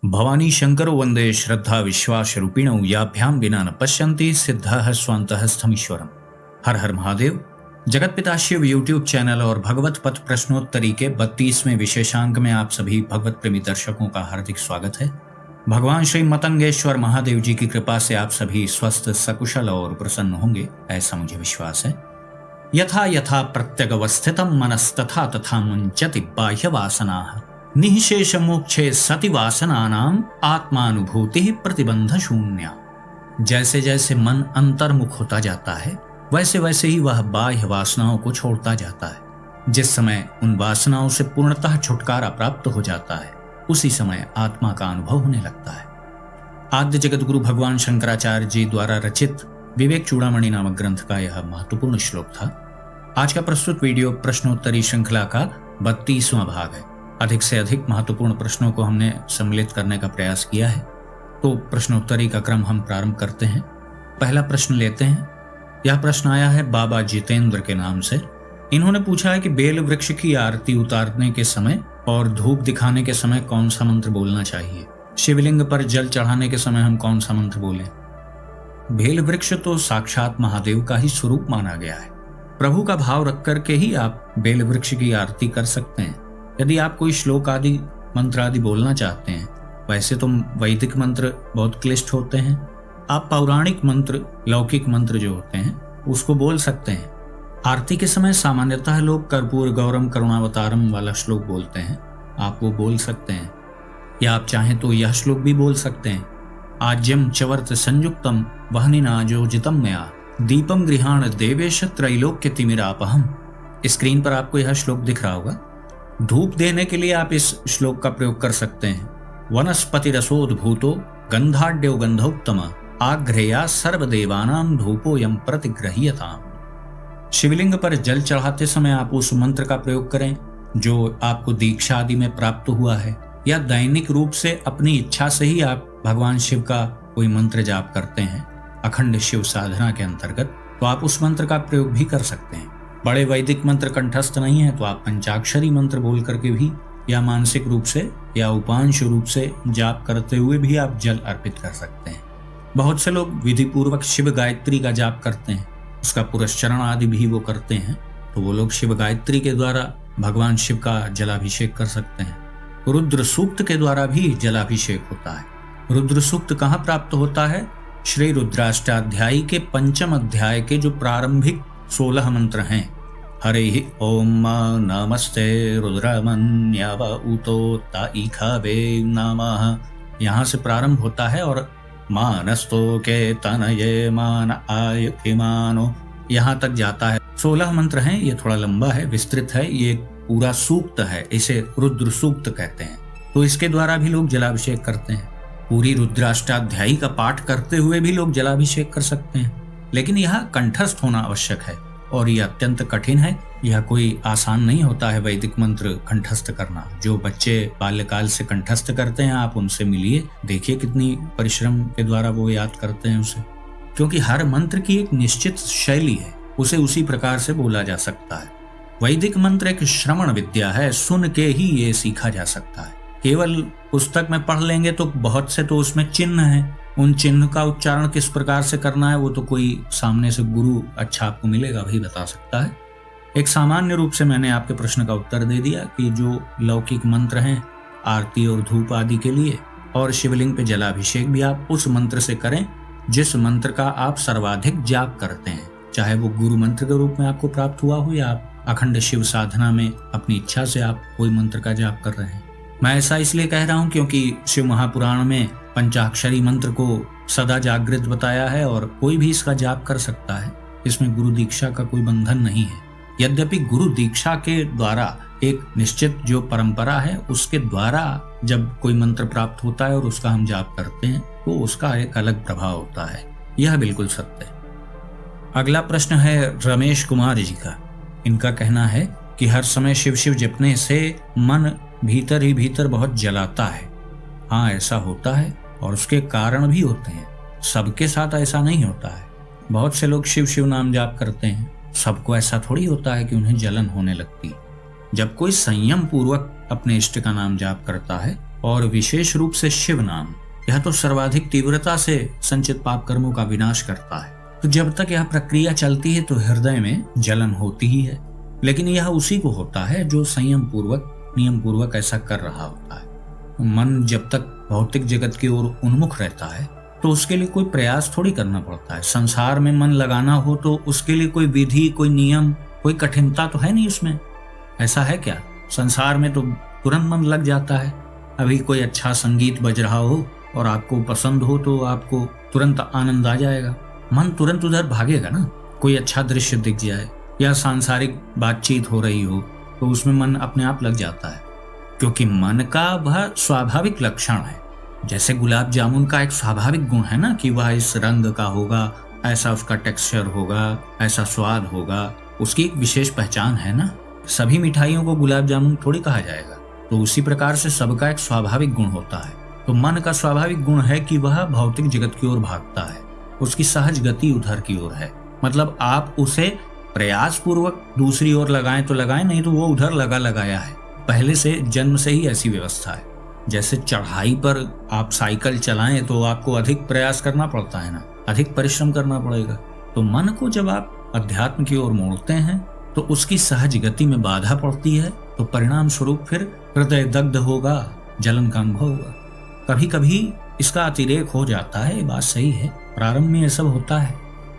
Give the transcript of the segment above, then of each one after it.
भवानी शंकरो वंदे श्रद्धा विश्वास रूपिणौ याभ्यां विना न पश्यन्ति सिद्धः स्वान्तः स्थमीश्वरम। हर हर महादेव। जगत पिता शिव यूट्यूब चैनल और भगवत पथ प्रश्नोत्तरी के 32वें विशेषांक में आप सभी भगवत प्रेमी दर्शकों का हार्दिक स्वागत है। भगवान श्री मतंगेश्वर महादेव जी की कृपा से आप सभी स्वस्थ सकुशल और प्रसन्न होंगे, ऐसा मुझे विश्वास है। यथा यथा प्रत्यगवस्थितं मनस्तथा तथा मुञ्चति बाह्य वासनाः निःशेष मोक्षे सति वासनानां आत्मानुभूति प्रतिबंध शून्या। जैसे जैसे मन अंतर्मुख होता जाता है वैसे वैसे ही वह बाह्य वासनाओं को छोड़ता जाता है। जिस समय उन वासनाओं से पूर्णतः छुटकारा प्राप्त हो जाता है उसी समय आत्मा का अनुभव होने लगता है। आद्य जगत गुरु भगवान शंकराचार्य जी द्वारा रचित विवेक चूड़ामणि नामक ग्रंथ का यह महत्वपूर्ण श्लोक था। आज का प्रस्तुत वीडियो प्रश्नोत्तरी श्रृंखला का 32वां भाग है। अधिक से अधिक महत्वपूर्ण प्रश्नों को हमने सम्मिलित करने का प्रयास किया है, तो प्रश्नोत्तरी का क्रम हम प्रारंभ करते हैं। पहला प्रश्न लेते हैं। यह प्रश्न आया है बाबा जितेंद्र के नाम से। इन्होंने पूछा है कि बेल वृक्ष की आरती उतारने के समय और धूप दिखाने के समय कौन सा मंत्र बोलना चाहिए। शिवलिंग पर जल चढ़ाने के समय हम कौन सा मंत्र बोलें। बेल वृक्ष तो साक्षात महादेव का ही स्वरूप माना गया है। प्रभु का भाव रख करके ही आप बेल वृक्ष की आरती कर सकते हैं। यदि आप कोई श्लोक आदि मंत्र आदि बोलना चाहते हैं, वैसे तो वैदिक मंत्र बहुत क्लिष्ट होते हैं, आप पौराणिक मंत्र लौकिक मंत्र जो होते हैं उसको बोल सकते हैं। आरती के समय सामान्यतः लोग कर्पूर गौरम करुणावतारम वाला श्लोक बोलते हैं, आप वो बोल सकते हैं। या आप चाहें तो यह श्लोक भी बोल सकते हैं। आज्यम चवर्त संयुक्तम वहनिनाजोजितम मया दीपम गृहाण देवेश त्रैलोक्य तिमिरापहम। स्क्रीन पर आपको यह श्लोक दिख रहा होगा। धूप देने के लिए आप इस श्लोक का प्रयोग कर सकते हैं। वनस्पति रसोद्भूतो गंधाढ्यो गंधोत्तम आग्रया सर्वदेवानां धूपोयम प्रतिगृह्यताम्। शिवलिंग पर जल चढ़ाते समय आप उस मंत्र का प्रयोग करें जो आपको दीक्षा आदि में प्राप्त हुआ है, या दैनिक रूप से अपनी इच्छा से ही आप भगवान शिव का कोई मंत्र जाप करते हैं अखंड शिव साधना के अंतर्गत, तो आप उस मंत्र का प्रयोग भी कर सकते हैं। बड़े वैदिक मंत्र कंठस्थ नहीं है तो आप पंचाक्षरी मंत्र बोल करके भी या मानसिक रूप से या उपांश रूप से जाप करते हुए भी आप जल अर्पित कर सकते हैं। बहुत से लोग विधि पूर्वक शिव गायत्री का जाप करते हैं, उसका पुरस्चरण आदि भी वो करते हैं, तो वो लोग शिव गायत्री के द्वारा भगवान शिव का जलाभिषेक कर सकते हैं। रुद्र सूक्त के द्वारा भी जलाभिषेक होता है। रुद्र सूक्त कहाँ प्राप्त होता है? श्री रुद्राष्टाध्यायी के 5वें अध्याय के जो प्रारंभिक 16 मंत्र हैं। हरे ओम नमस्ते रुद्रमन्यव उतो ताईखवे नमः, यहाँ से प्रारंभ होता है और मानस्तो के तनये मान आयुमानो यहाँ तक जाता है। 16 मंत्र हैं, ये थोड़ा लंबा है, विस्तृत है, ये पूरा सूक्त है, इसे रुद्र सूक्त कहते हैं। तो इसके द्वारा भी लोग जलाभिषेक करते हैं। पूरी रुद्राष्टाध्यायी का पाठ करते हुए भी लोग जलाभिषेक कर सकते हैं, लेकिन यह कंठस्थ होना आवश्यक है और यह अत्यंत कठिन है। यह कोई आसान नहीं होता है वैदिक मंत्र कंठस्थ करना। जो बच्चे बाल्यकाल से कंठस्थ करते हैं आप उनसे मिलिए, देखिए कितनी परिश्रम के द्वारा वो याद करते हैं उसे, क्योंकि हर मंत्र की एक निश्चित शैली है, उसे उसी प्रकार से बोला जा सकता है। वैदिक मंत्र एक श्रवण विद्या है, सुन के ही ये सीखा जा सकता है। केवल पुस्तक में पढ़ लेंगे तो बहुत से तो उसमें चिन्ह हैं, उन चिन्ह का उच्चारण किस प्रकार से करना है वो तो कोई सामने से गुरु अच्छा आपको मिलेगा वही बता सकता है। एक सामान्य रूप से मैंने आपके प्रश्न का उत्तर दे दिया कि जो लौकिक मंत्र हैं आरती और धूप आदि के लिए, और शिवलिंग पे जलाभिषेक भी आप उस मंत्र से करें जिस मंत्र का आप सर्वाधिक जाप करते हैं, चाहे वो गुरु मंत्र के रूप में आपको प्राप्त हुआ हो या आप अखंड शिव साधना में अपनी इच्छा से आप कोई मंत्र का जाप कर रहे हैं। मैं ऐसा इसलिए कह रहा हूँ क्योंकि शिव महापुराण में पंचाक्षरी मंत्र को सदा जागृत बताया है और कोई भी इसका जाप कर सकता है। इसमें गुरु दीक्षा का कोई बंधन नहीं है। यद्यपि गुरु दीक्षा के द्वारा एक निश्चित जो परंपरा है उसके द्वारा जब कोई मंत्र प्राप्त होता है और उसका हम जाप करते हैं तो उसका एक अलग प्रभाव होता है, यह बिल्कुल सत्य है। अगला प्रश्न है रमेश कुमार जी का। इनका कहना है कि हर समय शिव शिव जपने से मन भीतर ही भीतर बहुत जलाता है। हाँ, ऐसा होता है और उसके कारण भी होते हैं। सबके साथ ऐसा नहीं होता है। बहुत से लोग शिव शिव नाम जाप करते हैं, सबको ऐसा थोड़ी होता है कि उन्हें जलन होने लगती है। जब कोई संयम पूर्वक अपने इष्ट का नाम जाप करता है और विशेष रूप से शिव नाम, यह तो सर्वाधिक तीव्रता से संचित पाप कर्मों का विनाश करता है। तो जब तक यह प्रक्रिया चलती है तो हृदय में जलन होती ही है, लेकिन यह उसी को होता है जो संयम पूर्वक, नियम पूर्वक ऐसा कर रहा होता है। मन जब तक भौतिक जगत की ओर उन्मुख रहता है तो उसके लिए कोई प्रयास थोड़ी करना पड़ता है। संसार में मन लगाना हो तो उसके लिए कोई विधि, कोई नियम, कोई कठिनता तो है नहीं उसमें। ऐसा है क्या? संसार में तो तुरंत मन लग जाता है। अभी कोई अच्छा संगीत बज रहा हो और आपको पसंद हो तो आपको तुरंत आनंद आ जाएगा, मन तुरंत उधर भागेगा ना। कोई अच्छा दृश्य दिख जाए या सांसारिक बातचीत हो रही हो तो उसमें मन अपने आप लग जाता है, क्योंकि मन का वह स्वाभाविक लक्षण है। जैसे गुलाब जामुन का एक स्वाभाविक गुण है ना कि वह इस रंग का होगा, ऐसा उसका टेक्सचर होगा, ऐसा स्वाद होगा, उसकी एक विशेष पहचान है ना। सभी मिठाइयों को गुलाब जामुन थोड़ी कहा जाएगा। तो उसी प्रकार से सबका एक स्वाभाविक गुण होता है। तो मन का स्वाभाविक गुण है कि वह भौतिक जगत की ओर भागता है, उसकी सहज गति उधर की ओर है। मतलब आप उसे प्रयास पूर्वक दूसरी ओर लगाएं तो लगाएं, नहीं तो वो उधर लगाया है। पहले से जन्म से ही ऐसी व्यवस्था है। जैसे चढ़ाई पर आप साइकिल चलाएं तो आपको अधिक प्रयास करना पड़ता है ना, अधिक परिश्रम करना पड़ेगा। तो मन को जब आप अध्यात्म की ओर मोड़ते हैं तो उसकी सहज गति में बाधा पड़ती है, तो परिणाम स्वरूप फिर हृदय दग्ध होगा, जलन का अनुभव होगा। कभी कभी इसका अतिरेक हो जाता है, ये बात सही है, प्रारंभ में ये सब होता है।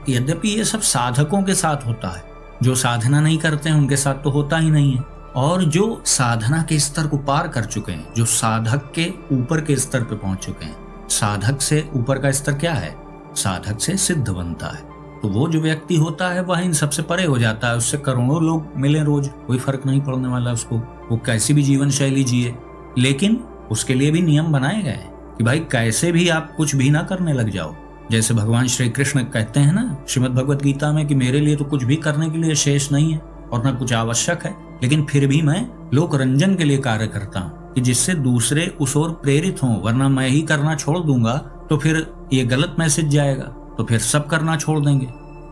यद्यपि ये सब साधकों के साथ होता है, जो साधना नहीं करते हैं उनके साथ तो होता ही नहीं है। और जो साधना के स्तर को पार कर चुके हैं, जो साधक के ऊपर के स्तर पे पहुंच चुके हैं। साधक से ऊपर का स्तर क्या है? साधक से सिद्ध बनता है। तो वो जो व्यक्ति होता है वह इन सबसे परे हो जाता है। उससे करोड़ों लोग मिले रोज, कोई फर्क नहीं पड़ने वाला उसको, वो कैसी भी जीवन शैली जिए। लेकिन उसके लिए भी नियम बनाए गए कि भाई कैसे भी आप कुछ भी ना करने लग जाओ। जैसे भगवान श्री कृष्ण कहते हैं ना श्रीमद् भगवत गीता में कि मेरे लिए तो कुछ भी करने के लिए शेष नहीं है और ना कुछ आवश्यक है, लेकिन फिर भी मैं लोक रंजन के लिए कार्य करता हूँ कि जिससे दूसरे उस ओर प्रेरित हों, वरना मैं ही करना छोड़ दूंगा तो फिर ये गलत मैसेज जाएगा, तो फिर सब करना छोड़ देंगे।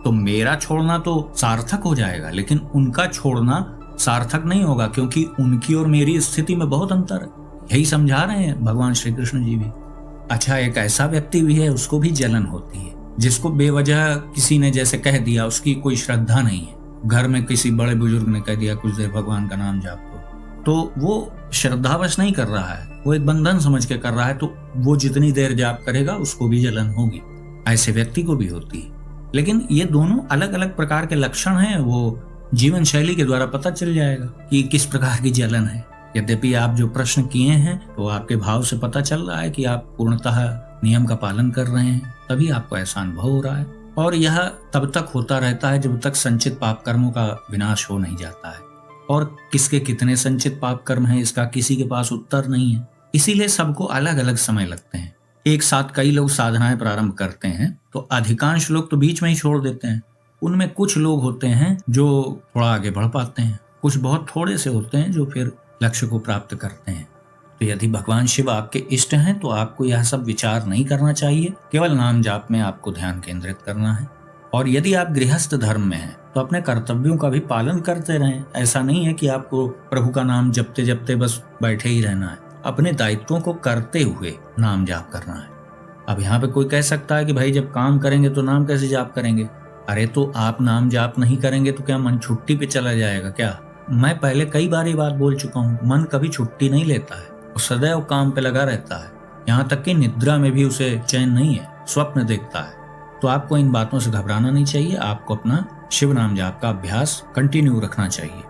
तो मेरा छोड़ना तो सार्थक हो जाएगा, लेकिन उनका छोड़ना सार्थक नहीं होगा, क्योंकि उनकी और मेरी स्थिति में बहुत अंतर है। यही समझा रहे हैं भगवान श्री कृष्ण जी भी। अच्छा, एक ऐसा व्यक्ति भी है, उसको भी जलन होती है, जिसको बेवजह किसी ने जैसे कह दिया, उसकी कोई श्रद्धा नहीं है। घर में किसी बड़े बुजुर्ग ने कह दिया कुछ देर भगवान का नाम जाप करो, तो वो श्रद्धावश नहीं कर रहा है, वो एक बंधन समझ के कर रहा है। तो वो जितनी देर जाप करेगा उसको भी जलन होगी। ऐसे व्यक्ति को भी होती है। लेकिन ये दोनों अलग अलग प्रकार के लक्षण हैं, वो जीवन शैली के द्वारा पता चल जाएगा कि किस प्रकार की जलन है। यद्यपि आप जो प्रश्न किए हैं तो आपके भाव से पता चल रहा है कि आप पूर्णतः नियम का पालन कर रहे हैं, तभी आपको ऐसा अनुभव हो रहा है। और यह तब तक होता रहता है जब तक संचित पाप कर्मों का विनाश हो नहीं जाता है। और किसके कितने संचित पाप कर्म हैं इसका किसी के पास उत्तर नहीं है, इसीलिए सबको अलग अलग समय लगते हैं। एक साथ कई लोग साधनाएं प्रारंभ करते हैं तो अधिकांश लोग तो बीच में ही छोड़ देते हैं। उनमें कुछ लोग होते हैं जो थोड़ा आगे बढ़ पाते हैं, कुछ बहुत थोड़े से होते हैं जो फिर लक्ष्य को प्राप्त करते हैं। तो यदि भगवान शिव आपके इष्ट हैं तो आपको यह सब विचार नहीं करना चाहिए, केवल नाम जाप में आपको ध्यान केंद्रित करना है। और यदि आप गृहस्थ धर्म में हैं तो अपने कर्तव्यों का भी पालन करते रहें। ऐसा नहीं है कि आपको प्रभु का नाम जपते जपते बस बैठे ही रहना है, अपने दायित्वों को करते हुए नाम जाप करना है। अब यहाँ पे कोई कह सकता है कि भाई जब काम करेंगे तो नाम कैसे जाप करेंगे? अरे तो आप नाम जाप नहीं करेंगे तो क्या मन छुट्टी पे चला जाएगा क्या? मैं पहले कई बार ये बात बोल चुका हूँ, मन कभी छुट्टी नहीं लेता है, वो सदैव काम पे लगा रहता है। यहाँ तक कि निद्रा में भी उसे चैन नहीं है, स्वप्न देखता है। तो आपको इन बातों से घबराना नहीं चाहिए, आपको अपना शिव नाम जाप का अभ्यास कंटिन्यू रखना चाहिए।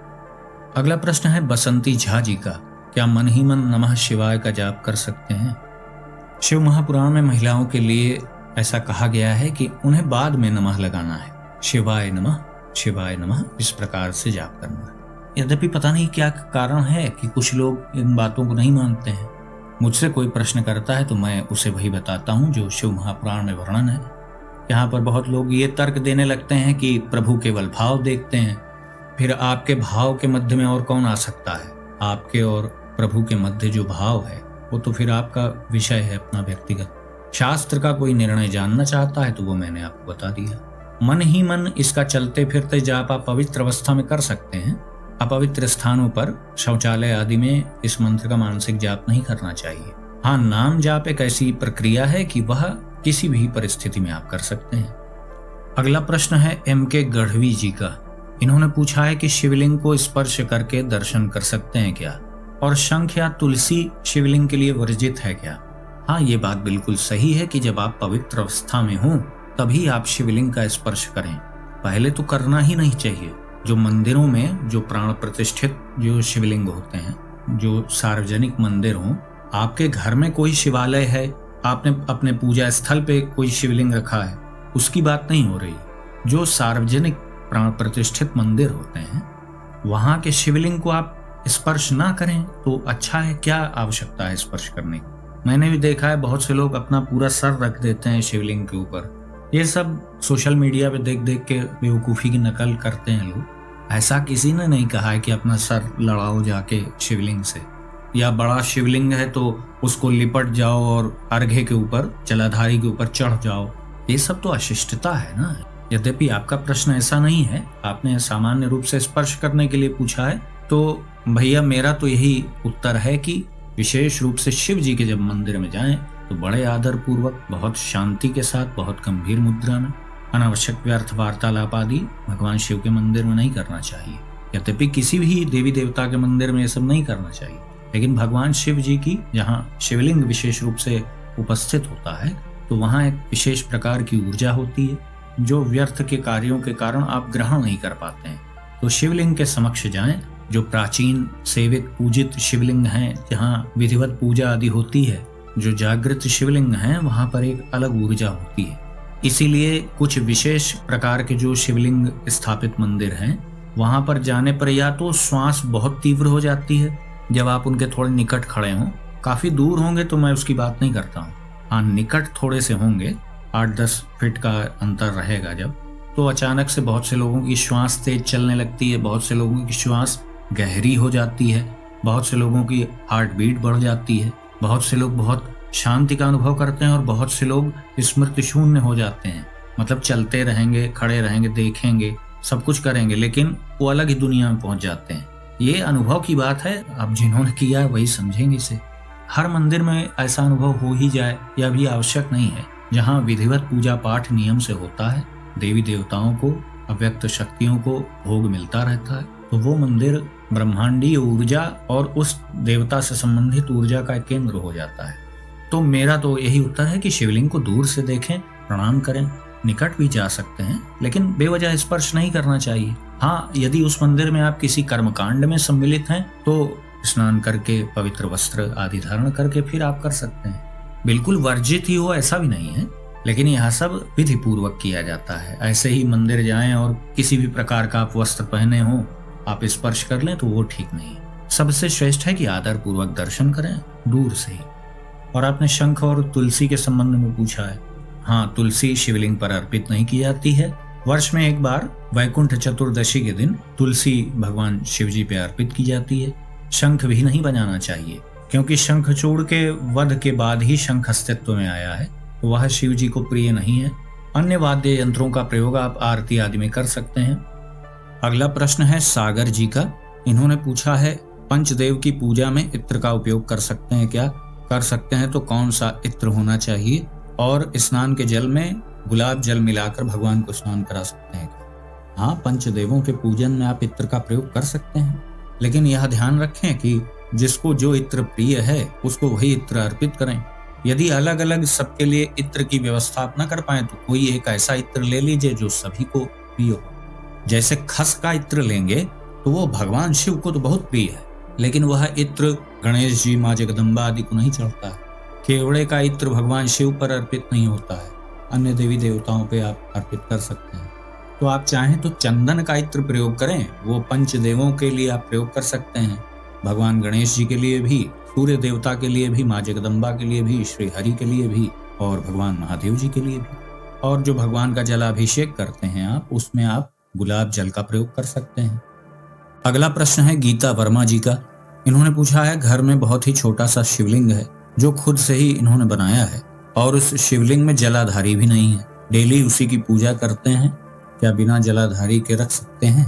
अगला प्रश्न है बसंती झा जी का, क्या मन ही मन नमः शिवाय का जाप कर सकते हैं? शिव महापुराण में महिलाओं के लिए ऐसा कहा गया है कि उन्हें बाद में नमः लगाना है, शिवाय नमः इस प्रकार से जाप करना है। यद्यपि पता नहीं क्या कारण है कि कुछ लोग इन बातों को नहीं मानते हैं। मुझसे कोई प्रश्न करता है तो मैं उसे वही बताता हूँ जो शिव महापुराण में वर्णन है। यहाँ पर बहुत लोग ये तर्क देने लगते हैं कि प्रभु केवल भाव देखते हैं, फिर आपके भाव के मध्य में और कौन आ सकता है? आपके और प्रभु के मध्य जो भाव है वो तो फिर आपका विषय है अपना व्यक्तिगत। शास्त्र का कोई निर्णय जानना चाहता है तो वो मैंने आपको बता दिया। मन ही मन इसका चलते फिरते जाप आप पवित्र अवस्था में कर सकते हैं। अपवित्र स्थानों पर, शौचालय आदि में इस मंत्र का मानसिक जाप नहीं करना चाहिए। हाँ, नाम जाप एक ऐसी प्रक्रिया है कि वह किसी भी परिस्थिति में आप कर सकते हैं। अगला प्रश्न है M.K. गढ़वी जी का। इन्होंने पूछा है कि शिवलिंग को स्पर्श करके दर्शन कर सकते हैं क्या, और शंख या तुलसी शिवलिंग के लिए वर्जित है क्या? हाँ, ये बात बिल्कुल सही है कि जब आप पवित्र अवस्था में हों तभी आप शिवलिंग का स्पर्श करें। पहले तो करना ही नहीं चाहिए। जो मंदिरों में जो प्राण प्रतिष्ठित जो शिवलिंग होते हैं, जो सार्वजनिक मंदिर हों, आपके घर में कोई शिवालय है, आपने अपने पूजा स्थल पे कोई शिवलिंग रखा है, उसकी बात नहीं हो रही। जो सार्वजनिक प्राण प्रतिष्ठित मंदिर होते हैं वहां के शिवलिंग को आप स्पर्श ना करें तो अच्छा है। क्या आवश्यकता है स्पर्श करने की? मैंने भी देखा है बहुत से लोग अपना पूरा सर रख देते हैं शिवलिंग के ऊपर। ये सब सोशल मीडिया पे देख देख के बेवकूफ़ी की नकल करते हैं लोग। ऐसा किसी ने नहीं कहा है कि अपना सर लड़ाओ जाके शिवलिंग से, या बड़ा शिवलिंग है तो उसको लिपट जाओ और अर्घे के ऊपर, जलाधारी के ऊपर चढ़ जाओ। ये सब तो अशिष्टता है ना। यद्यपि आपका प्रश्न ऐसा नहीं है, आपने सामान्य रूप से स्पर्श करने के लिए पूछा है, तो भैया मेरा तो यही उत्तर है कि विशेष रूप से शिव जी के जब मंदिर में जाएं तो बड़े आदर पूर्वक, बहुत शांति के साथ, बहुत गंभीर मुद्रा में, अनावश्यक व्यर्थ वार्तालाप आदि भगवान शिव के मंदिर में नहीं करना चाहिए। यद्यपि किसी भी देवी देवता के मंदिर में ये सब नहीं करना चाहिए, लेकिन भगवान शिव जी की जहाँ शिवलिंग विशेष रूप से उपस्थित होता है तो वहाँ एक विशेष प्रकार की ऊर्जा होती है जो व्यर्थ के कार्यों के कारण आप ग्रहण नहीं कर पाते हैं। तो शिवलिंग के समक्ष जाएं, जो प्राचीन सेवित पूजित शिवलिंग हैं, जहाँ विधिवत पूजा आदि होती है, जो जागृत शिवलिंग हैं, वहाँ पर एक अलग ऊर्जा होती है। इसीलिए कुछ विशेष प्रकार के जो शिवलिंग स्थापित मंदिर हैं वहाँ पर जाने पर या तो श्वास बहुत तीव्र हो जाती है जब आप उनके थोड़े निकट खड़े हों। काफी दूर होंगे तो मैं उसकी बात नहीं करता हूँ, हाँ निकट थोड़े से होंगे, 8-10 फीट का अंतर रहेगा जब, तो अचानक से बहुत से लोगों की श्वास तेज चलने लगती है, बहुत से लोगों की श्वास गहरी हो जाती है, बहुत से लोगों की हार्ट बीट बढ़ जाती है, बहुत से लोग बहुत शांति का अनुभव करते हैं और बहुत से लोग स्मृति शून्य हो जाते हैं। मतलब चलते रहेंगे, खड़े रहेंगे, देखेंगे, सब कुछ करेंगे, लेकिन वो अलग ही दुनिया में पहुंच जाते हैं। ये अनुभव की बात है, अब जिन्होंने किया वही समझेंगे इसे। हर मंदिर में ऐसा अनुभव हो ही जाए यह भी आवश्यक नहीं है। जहाँ विधिवत पूजा पाठ नियम से होता है, देवी देवताओं को, अव्यक्त शक्तियों को भोग मिलता रहता है, तो वो मंदिर ब्रह्मांडीय ऊर्जा और उस देवता से संबंधित ऊर्जा का केंद्र हो जाता है। तो मेरा तो यही उत्तर है कि शिवलिंग को दूर से देखें, प्रणाम करें, निकट भी जा सकते हैं, लेकिन बेवजह स्पर्श नहीं करना चाहिए। हाँ, यदि उस मंदिर में आप किसी कर्मकांड में सम्मिलित हैं तो स्नान करके, पवित्र वस्त्र आदि धारण करके फिर आप कर सकते हैं। बिल्कुल वर्जित ही हो ऐसा भी नहीं है, लेकिन यह सब विधि पूर्वक किया जाता है। ऐसे ही मंदिर जाएं और किसी भी प्रकार का आप वस्त्र पहने हो, आप स्पर्श कर लें तो वो ठीक नहीं है। सबसे श्रेष्ठ है कि आदर पूर्वक दर्शन करें, दूर से ही। और आपने शंख और तुलसी के संबंध में पूछा है। हाँ, तुलसी शिवलिंग पर अर्पित नहीं की जाती है। वर्ष में एक बार वैकुंठ चतुर्दशी के दिन तुलसी भगवान शिव जी पे अर्पित की जाती है। शंख भी नहीं बजाना चाहिए, क्योंकि शंखचूड़ के वध के बाद ही शंख अस्तित्व में आया है, तो वह शिव जी को प्रिय नहीं है। अन्य वाद्य यंत्रों का प्रयोग आप आरती आदि में कर सकते हैं। अगला प्रश्न है सागर जी का। इन्होंने पूछा है, पंचदेव की पूजा में इत्र का उपयोग कर सकते हैं क्या? कर सकते हैं तो कौन सा इत्र होना चाहिए? और स्नान के जल में गुलाब जल मिलाकर भगवान को स्नान करा सकते हैं? हाँ, पंचदेवों के पूजन में आप इत्र का प्रयोग कर सकते हैं, लेकिन यह ध्यान रखें कि जिसको जो इत्र प्रिय है उसको वही इत्र अर्पित करें। यदि अलग अलग सबके लिए इत्र की व्यवस्था आप न कर पाए तो कोई एक ऐसा इत्र ले लीजिए जो सभी को प्रिय हो। जैसे खस का इत्र लेंगे तो वो भगवान शिव को तो बहुत प्रिय है, लेकिन वह इत्र गणेश जी, माँ जगदम्बा आदि को नहीं चढ़ता है। केवड़े का इत्र भगवान शिव पर अर्पित नहीं होता है, अन्य देवी देवताओं पे आप अर्पित कर सकते हैं। तो आप चाहें तो चंदन का इत्र प्रयोग करें, वो पंचदेवों के लिए आप प्रयोग कर सकते हैं। भगवान गणेश जी के लिए भी, सूर्य देवता के लिए भी, माँ जगदम्बा के लिए भी, श्री हरि के लिए भी और भगवान महादेव जी के लिए भी। और जो भगवान का जलाभिषेक करते हैं आप, उसमें आप गुलाब जल का प्रयोग कर सकते हैं। अगला प्रश्न है गीता वर्मा जी का। इन्होंने पूछा है, घर में बहुत ही छोटा सा शिवलिंग है जो खुद से ही इन्होंने बनाया है और उस शिवलिंग में जलाधारी भी नहीं है। डेली उसी की पूजा करते हैं, क्या बिना जलाधारी के रख सकते हैं?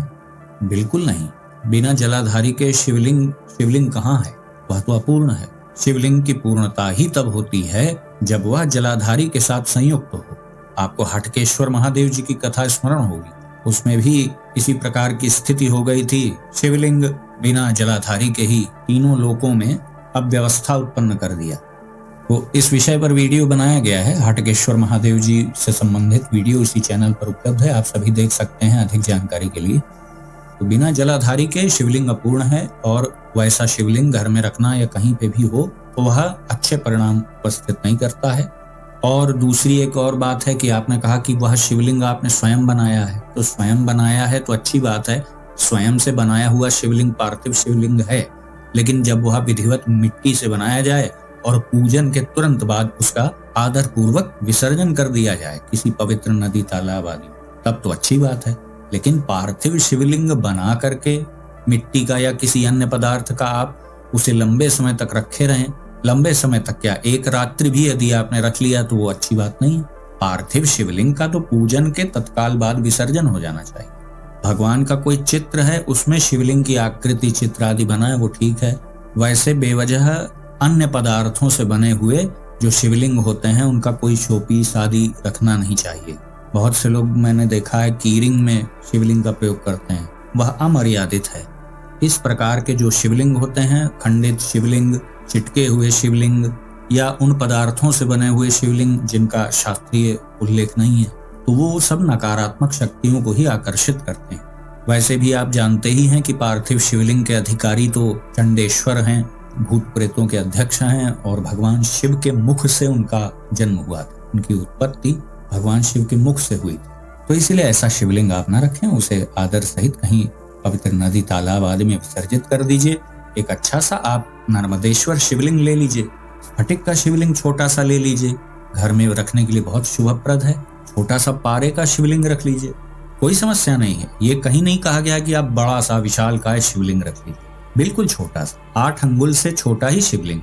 बिल्कुल नहीं। बिना जलाधारी के शिवलिंग कहाँ है? वह तो अपूर्ण है। शिवलिंग की पूर्णता ही तब होती है जब वह जलाधारी के साथ संयुक्त हो। आपको हटकेश्वर महादेव जी की कथा स्मरण होगी, उसमें भी इसी प्रकार की स्थिति हो गई थी। शिवलिंग बिना जलाधारी के ही तीनों लोकों में अव्यवस्था उत्पन्न कर दिया। तो इस विषय पर वीडियो बनाया गया है, हटकेश्वर महादेव जी से संबंधित वीडियो इसी चैनल पर उपलब्ध है, आप सभी देख सकते हैं अधिक जानकारी के लिए। तो बिना जलाधारी के शिवलिंग अपूर्ण है, और वैसा शिवलिंग घर में रखना या कहीं पे भी हो तो वह अच्छे परिणाम उपस्थित नहीं करता है। और दूसरी एक और बात है कि आपने कहा कि वह शिवलिंग आपने स्वयं बनाया है, तो स्वयं बनाया है तो अच्छी बात है, स्वयं से बनाया हुआ शिवलिंग पार्थिव शिवलिंग है, लेकिन जब वह विधिवत मिट्टी से बनाया जाए और पूजन के तुरंत बाद उसका आदर पूर्वक विसर्जन कर दिया जाए किसी पवित्र नदी तालाब आदि, तब तो अच्छी बात है। लेकिन पार्थिव शिवलिंग बना करके मिट्टी का या किसी अन्य पदार्थ का आप उसे लंबे समय तक रखे रहें, लंबे समय तक क्या, एक रात्रि भी यदि आपने रख लिया तो वो अच्छी बात नहीं। पार्थिव शिवलिंग का तो पूजन के तत्काल बाद विसर्जन हो जाना चाहिए। भगवान का कोई चित्र है, उसमें शिवलिंग की आकृति चित्र आदि बना है, वो ठीक है। वैसे बेवजह अन्य पदार्थों से बने हुए जो शिवलिंग होते हैं उनका कोई शोपीस आदि रखना नहीं चाहिए। बहुत से लोग मैंने देखा है कीरिंग में शिवलिंग का प्रयोग करते हैं, वह अमर्यादित है। इस प्रकार के जो शिवलिंग होते हैं, खंडित शिवलिंग, चिटके हुए शिवलिंग या उन पदार्थों से बने हुए शिवलिंग जिनका शास्त्रीय उल्लेख नहीं है, तो वो सब नकारात्मक शक्तियों को ही आकर्षित करते हैं। वैसे भी आप जानते ही हैं कि पार्थिव शिवलिंग के अधिकारी तो चंडेश्वर हैं, भूत प्रेतों के अध्यक्ष हैं, और भगवान शिव के मुख से उनका जन्म हुआ था, उनकी उत्पत्ति भगवान शिव के मुख से हुई थी। तो इसलिए ऐसा शिवलिंग आप ना रखें, उसे आदर सहित कहीं पवित्र नदी तालाब आदि में विसर्जित कर दीजिए। एक अच्छा सा आप नर्मदेश्वर शिवलिंग ले लीजिए, स्फटिक का शिवलिंग छोटा सा ले लीजिए, घर में रखने के लिए बहुत शुभप्रद है। छोटा सा पारे का शिवलिंग रख लीजिए, कोई समस्या नहीं है। ये कहीं नहीं कहा गया कि आप बड़ा सा विशालकाय शिवलिंग रख लीजिए, बिल्कुल छोटा सा 8 अंगुल से छोटा ही शिवलिंग,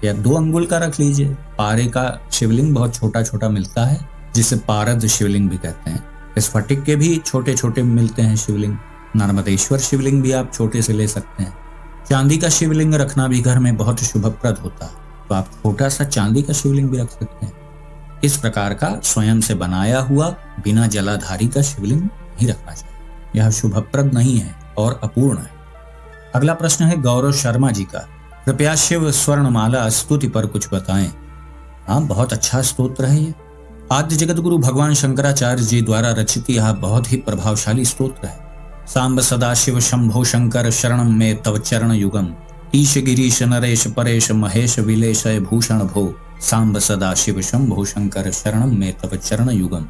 या 2 अंगुल का रख लीजिए। पारे का शिवलिंग बहुत छोटा छोटा मिलता है, जिसे पारद शिवलिंग भी कहते हैं। स्फटिक के भी छोटे छोटे मिलते हैं शिवलिंग। नर्मदेश्वर शिवलिंग भी आप छोटे से ले सकते हैं। चांदी का शिवलिंग रखना भी घर में बहुत शुभप्रद होता है, तो आप छोटा सा चांदी का शिवलिंग भी रख सकते हैं। इस प्रकार का स्वयं से बनाया हुआ बिना जलाधारी का शिवलिंग ही रखना चाहिए, यह शुभप्रद नहीं है और अपूर्ण है। अगला प्रश्न है गौरव शर्मा जी का, कृपया शिव स्वर्णमाला स्तुति पर कुछ बताएं। हाँ, बहुत अच्छा स्तोत्र है ये। आद्य जगत गुरु भगवान शंकराचार्य जी द्वारा रचित यह बहुत ही प्रभावशाली स्तोत्र है। सांब सदाशिव शंभो शंकर शरणम में तव चरण युगम, ईश गिरीश नरेश परेश महेश विलेशय भूषण भो, सांब सदाशिव शंभो शंकर शरणम में तव चरण युगम।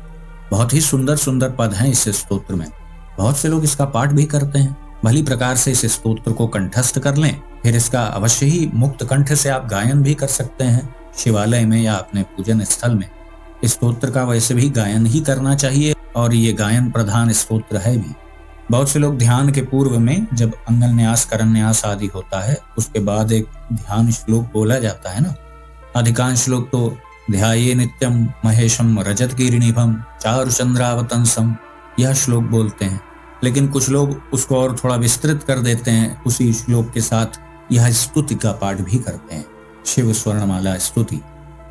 बहुत ही सुंदर सुंदर पद हैं इस स्तोत्र में, बहुत से लोग इसका पाठ भी करते हैं। भली प्रकार से इस स्तोत्र को कंठस्थ कर लें, फिर इसका अवश्य ही मुक्त कंठ से आप गायन भी कर सकते हैं शिवालय में या अपने पूजन स्थल में। इस स्तोत्र का वैसे भी गायन ही करना चाहिए, और ये गायन प्रधान स्तोत्र है भी। बहुत से लोग ध्यान के पूर्व में जब अंगन्यास करन्यास आदि होता है, उसके बाद एक ध्यान श्लोक बोला जाता है ना, अधिकांश लोग तो ध्याये नित्यम महेशम रजत कीर्णिभम चारुचंद्रावतंसम, यह श्लोक बोलते हैं। लेकिन कुछ लोग उसको और थोड़ा विस्तृत कर देते हैं, उसी श्लोक के साथ यह स्तुति का पाठ भी करते हैं। शिव स्वर्णमाला स्तुति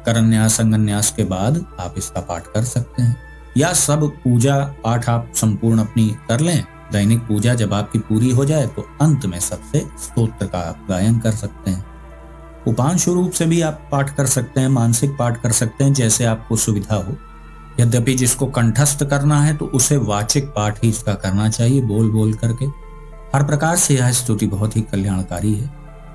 करन्यास अंगन्यास के बाद आप इसका पाठ कर सकते हैं, या सब पूजा पाठ आप संपूर्ण अपनी कर लें। दैनिक पूजा जब आपकी पूरी हो जाए तो अंत में सबसे स्तोत्र का आप गायन कर सकते हैं। उपांशु रूप से भी आप पाठ कर सकते हैं, मानसिक पाठ कर सकते हैं, जैसे आपको सुविधा हो। यद्यपि जिसको कंठस्थ करना है तो उसे वाचिक पाठ ही इसका करना चाहिए, बोल बोल करके। हर प्रकार से यह स्तुति बहुत ही कल्याणकारी है।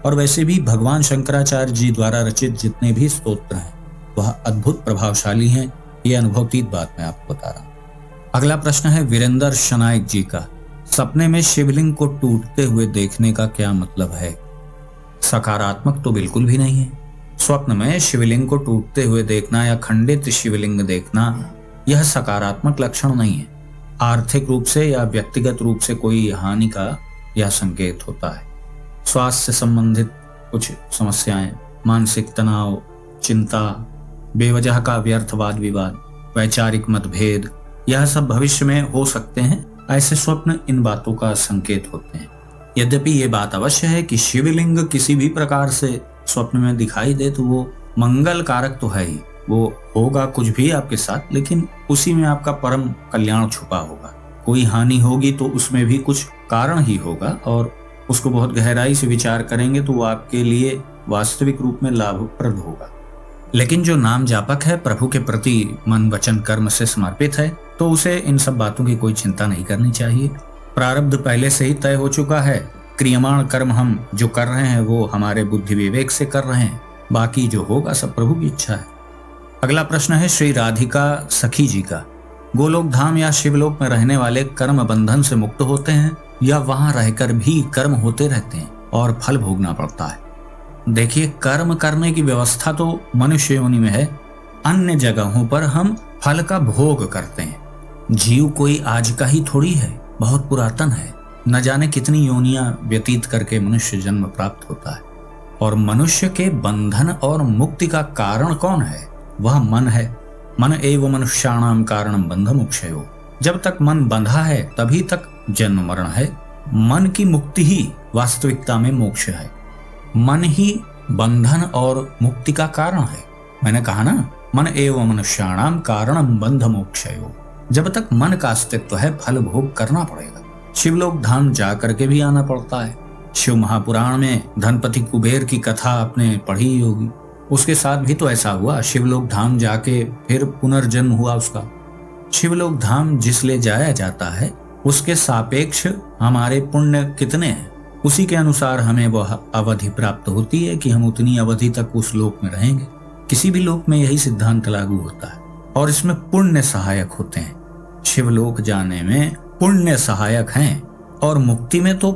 और वैसे भी भगवान शंकराचार्य जी द्वारा रचित जितने भी स्तोत्र हैं वह अद्भुत प्रभावशाली हैं, ये अनुभवतीत बात मैं आपको बता रहा हूँ। अगला प्रश्न है वीरेंद्र शनायक जी का, सपने में शिवलिंग को टूटते हुए देखने का क्या मतलब है? सकारात्मक तो बिल्कुल भी नहीं है। स्वप्न में शिवलिंग को टूटते हुए देखना या खंडित शिवलिंग देखना यह सकारात्मक लक्षण नहीं है। आर्थिक रूप से या व्यक्तिगत रूप से कोई हानि का यह संकेत होता है। स्वास्थ्य से संबंधित कुछ समस्याएं, मानसिक तनाव, चिंता, बेवजह का व्यर्थ वाद विवाद, वैचारिक मतभेद, यह सब भविष्य में हो सकते हैं। ऐसे स्वप्न इन बातों का संकेत होते हैं। यद्यपि ये बात अवश्य है कि शिवलिंग किसी भी प्रकार से स्वप्न में दिखाई दे तो वो मंगल कारक तो है ही, वो होगा कुछ भी आपके साथ, लेकिन उसी में आपका परम कल्याण छुपा होगा। कोई हानि होगी तो उसमें भी कुछ कारण ही होगा, और उसको बहुत गहराई से विचार करेंगे तो वो आपके लिए वास्तविक रूप में लाभप्रद होगा। लेकिन जो नाम जापक है, प्रभु के प्रति मन वचन कर्म से समर्पित है, तो उसे इन सब बातों की कोई चिंता नहीं करनी चाहिए। प्रारब्ध पहले से ही तय हो चुका है। क्रियमाण कर्म हम जो कर रहे हैं वो हमारे बुद्धि विवेक से कर रहे हैं, बाकी जो होगा सब प्रभु की इच्छा है। अगला प्रश्न है श्री राधिका सखी जी का। गोलोक धाम या शिवलोक में रहने वाले कर्म बंधन से मुक्त होते हैं या वहां रहकर भी कर्म होते रहते हैं और फल भोगना पड़ता है? देखिए, कर्म करने की व्यवस्था तो मनुष्य योनि में है, अन्य जगहों पर हम फल का भोग करते हैं। जीव कोई आज का ही थोड़ी है, बहुत पुरातन है। न जाने कितनी योनियां व्यतीत करके मनुष्य जन्म प्राप्त होता है। और मनुष्य के बंधन और मुक्ति का कारण कौन है? वह मन है। मन एव मनुष्याणाम कारणम बंध मोक्षयो। जब तक मन बंधा है तभी तक जन्म मरण है। मन की मुक्ति ही वास्तविकता में मोक्ष है। मन ही बंधन और मुक्ति का कारण है। मैंने कहा ना, मन एव मनुष्याणाम कारणम बंध मोक्षयो। जब तक मन का अस्तित्व है फल भोग करना पड़ेगा। शिवलोक धाम जा करके भी आना पड़ता है। शिव महापुराण में धनपति कुबेर की कथा आपने पढ़ी ही होगी। उसके साथ भी तो ऐसा हुआ, शिवलोक धाम जाके फिर पुनर्जन्म हुआ उसका। शिवलोक धाम जिसले जाया जाता है उसके सापेक्ष हमारे पुण्य कितने हैं, उसी के अनुसार हमें वह अवधि प्राप्त होती है कि हम उतनी अवधि तक उस लोक में रहेंगे। किसी भी लोक में यही सिद्धांत लागू होता है और इसमें पुण्य सहायक होते हैं। शिवलोक जाने में पुण्य सहायक हैं और मुक्ति में तो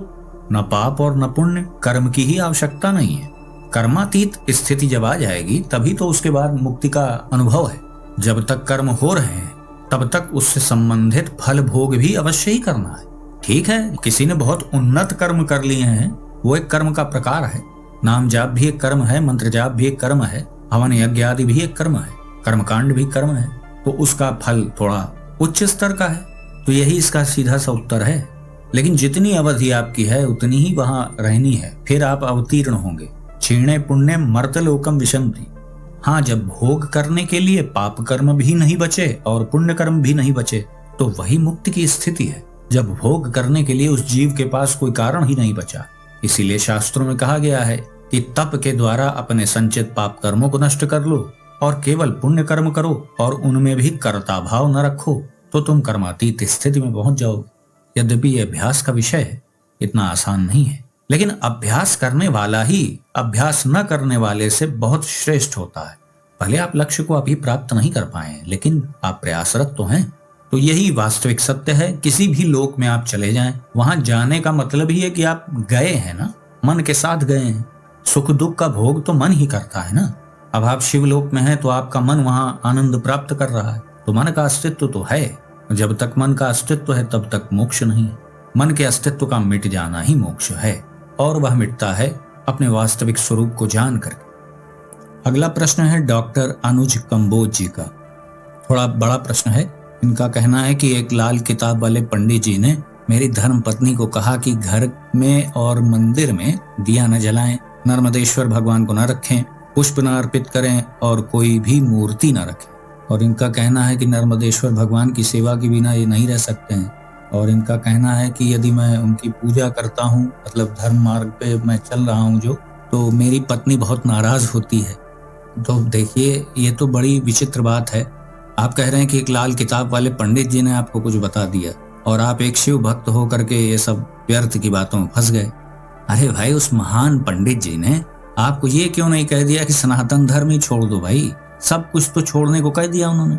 न पाप और न पुण्य, कर्म की ही आवश्यकता नहीं है। कर्मातीत स्थिति जब आ जाएगी तभी तो उसके बाद मुक्ति का अनुभव है। जब तक कर्म हो रहे हैं तब तक उससे संबंधित फल भोग भी अवश्य ही करना है। ठीक है, किसी ने बहुत उन्नत कर्म कर लिए हैं, वो एक कर्म का प्रकार है। नाम जाप भी एक कर्म है, मंत्र जाप भी एक कर्म है, हवन यज्ञ आदि भी एक कर्म है, कर्मकांड भी कर्म है, तो उसका फल थोड़ा उच्च स्तर का है। तो यही इसका सीधा सा उत्तर है। लेकिन जितनी अवधि आपकी है उतनी ही वहां रहनी है, फिर आप अवतीर्ण होंगे। क्षीणे पुण्य मर्तलोकम विशंति। हाँ, जब भोग करने के लिए पाप कर्म भी नहीं बचे और पुण्य कर्म भी नहीं बचे तो वही मुक्ति की स्थिति है, जब भोग करने के लिए उस जीव के पास कोई कारण ही नहीं बचा। इसीलिए शास्त्रों में कहा गया है कि तप के द्वारा अपने संचित पाप कर्मों को नष्ट कर लो और केवल पुण्य कर्म करो और उनमें भी कर्ता भाव न रखो, तो तुम कर्मातीत स्थिति में पहुंच जाओगे। यद्यपि यह अभ्यास का विषय है, इतना आसान नहीं है, लेकिन अभ्यास करने वाला ही अभ्यास न करने वाले से बहुत श्रेष्ठ होता है। भले आप लक्ष्य को अभी प्राप्त नहीं कर पाए, लेकिन आप प्रयासरत तो हैं। तो यही वास्तविक सत्य है। किसी भी लोक में आप चले जाएं, वहां जाने का मतलब ही है कि आप गए हैं ना, मन के साथ गए हैं। सुख दुख का भोग तो मन ही करता है ना। अब आप शिवलोक में हैं तो आपका मन वहां आनंद प्राप्त कर रहा है, तो मन का अस्तित्व तो है। जब तक मन का अस्तित्व है तब तक मोक्ष नहीं है। मन के अस्तित्व का मिट जाना ही मोक्ष है, और वह मिटता है अपने वास्तविक स्वरूप को जान करके। अगला प्रश्न है डॉक्टर अनुज कंबोज जी का। थोड़ा बड़ा प्रश्न है। इनका कहना है कि एक लाल किताब वाले पंडित जी ने मेरी धर्म पत्नी को कहा कि घर में और मंदिर में दिया न जलाएं, नर्मदेश्वर भगवान को न रखें, पुष्प न अर्पित करें और कोई भी मूर्ति न रखें। और इनका कहना है कि नर्मदेश्वर भगवान की सेवा के बिना ये नहीं रह सकते हैं। और इनका कहना है कि यदि मैं उनकी पूजा करता हूँ, मतलब धर्म मार्ग पे मैं चल रहा हूँ जो, तो मेरी पत्नी बहुत नाराज होती है। तो देखिए, ये तो बड़ी विचित्र बात है। आप कह रहे हैं कि एक लाल किताब वाले पंडित जी ने आपको कुछ बता दिया और आप एक शिव भक्त हो करके ये सब व्यर्थ की बातों में फंस गए। अरे भाई, उस महान पंडित जी ने आपको ये क्यों नहीं कह दिया कि सनातन धर्म ही छोड़ दो भाई? सब कुछ तो छोड़ने को कह दिया उन्होंने।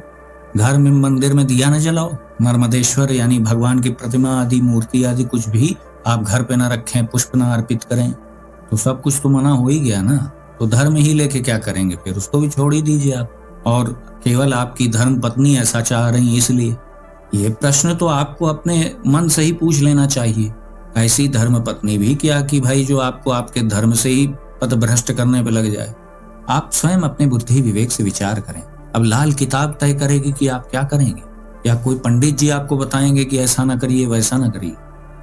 घर में मंदिर में दिया न जलाओ, नर्मदेश्वर यानी भगवान की प्रतिमा आदि मूर्ति आदि कुछ भी आप घर पे न रखें, पुष्प न अर्पित करें, तो सब कुछ तो मना हो ही गया ना। तो धर्म ही लेके क्या करेंगे फिर? उसको भी छोड़ ही दीजिए आप। और केवल आपकी धर्म पत्नी ऐसा चाह रही इसलिए? ये प्रश्न तो आपको अपने मन से ही पूछ लेना चाहिए। ऐसी धर्म पत्नी भी क्या कि भाई जो आपको आपके धर्म से ही पथभ्रष्ट करने पे लग जाए। आप स्वयं अपने बुद्धि विवेक से विचार करें। अब लाल किताब तय करेगी कि आप क्या करेंगे, या कोई पंडित जी आपको बताएंगे कि ऐसा ना करिए वैसा ना करिए,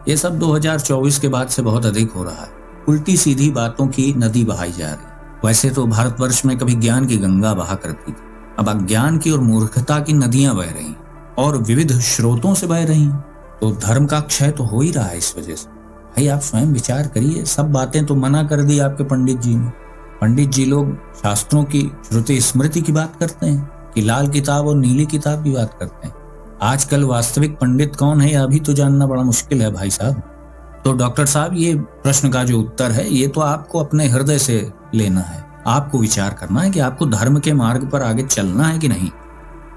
ये सब 2024 के बाद से बहुत अधिक हो रहा है। उल्टी सीधी बातों की नदी बहाई जा रही। वैसे तो भारतवर्ष में कभी ज्ञान की गंगा बहा करती थी, अब अज्ञान की और मूर्खता की नदियां बह रही और विविध स्रोतों से बह रही। तो धर्म का क्षय तो हो ही रहा है इस वजह से। भाई आप स्वयं विचार करिए, सब बातें तो मना कर दी आपके पंडित जी ने। पंडित जी लोग शास्त्रों की श्रुति स्मृति की बात करते हैं कि लाल किताब और नीली किताब की बात करते हैं। आजकल वास्तविक पंडित कौन है अभी तो जानना बड़ा मुश्किल है भाई साहब। तो डॉक्टर साहब, ये प्रश्न का जो उत्तर है ये तो आपको अपने हृदय से लेना है। आपको विचार करना है कि आपको धर्म के मार्ग पर आगे चलना है कि नहीं।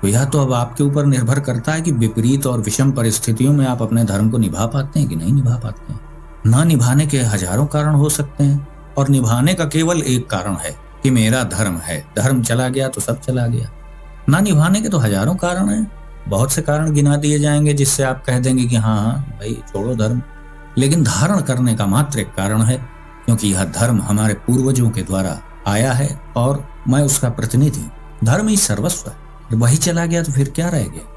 तो यह तो अब आपके ऊपर निर्भर करता है कि विपरीत और विषम परिस्थितियों में आप अपने धर्म को निभा पाते हैं कि नहीं निभा पाते हैं। ना निभाने के हजारों कारण हो सकते हैं और निभाने का केवल एक कारण है कि मेरा धर्म है। धर्म चला गया तो सब चला गया। ना निभाने के तो हजारों कारण हैं, बहुत से कारण गिना दिए जाएंगे जिससे आप कह देंगे कि हाँ भाई छोड़ो धर्म। लेकिन धारण करने का मात्र एक कारण है, क्योंकि यह धर्म हमारे पूर्वजों के द्वारा आया है और मैं उसका प्रतिनिधि। धर्म ही सर्वस्व है, वही चला गया तो फिर क्या रह गया।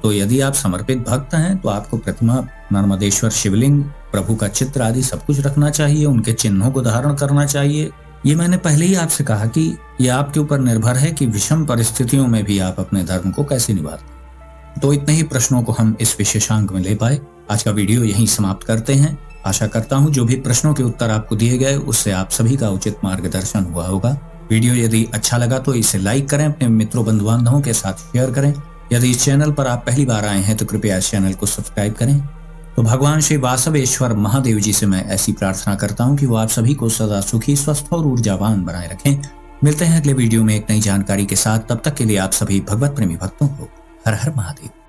तो यदि आप समर्पित भक्त हैं तो आपको प्रतिमा, नर्मदेश्वर शिवलिंग, प्रभु का चित्र आदि सब कुछ रखना चाहिए, उनके चिन्हों को धारण करना चाहिए। ये मैंने पहले ही आपसे कहा कि ये आपके ऊपर निर्भर है कि विषम परिस्थितियों में भी आप अपने धर्म को कैसे निभाते हैं। तो इतने ही प्रश्नों को हम इस विशेषांक में ले पाए। आज का वीडियो यहीं समाप्त करते हैं। आशा करता हूँ जो भी प्रश्नों के उत्तर आपको दिए गए उससे आप सभी का उचित मार्गदर्शन हुआ होगा। वीडियो यदि अच्छा लगा तो इसे लाइक करें, अपने मित्रों बंधु बांधवों के साथ शेयर करें। यदि इस चैनल पर आप पहली बार आए हैं तो कृपया इस चैनल को सब्सक्राइब करें। तो भगवान श्री वासवेश्वर महादेव जी से मैं ऐसी प्रार्थना करता हूँ कि वो आप सभी को सदा सुखी, स्वस्थ और ऊर्जावान बनाए रखें। मिलते हैं अगले वीडियो में एक नई जानकारी के साथ। तब तक के लिए आप सभी भगवत प्रेमी भक्तों को हर हर महादेव।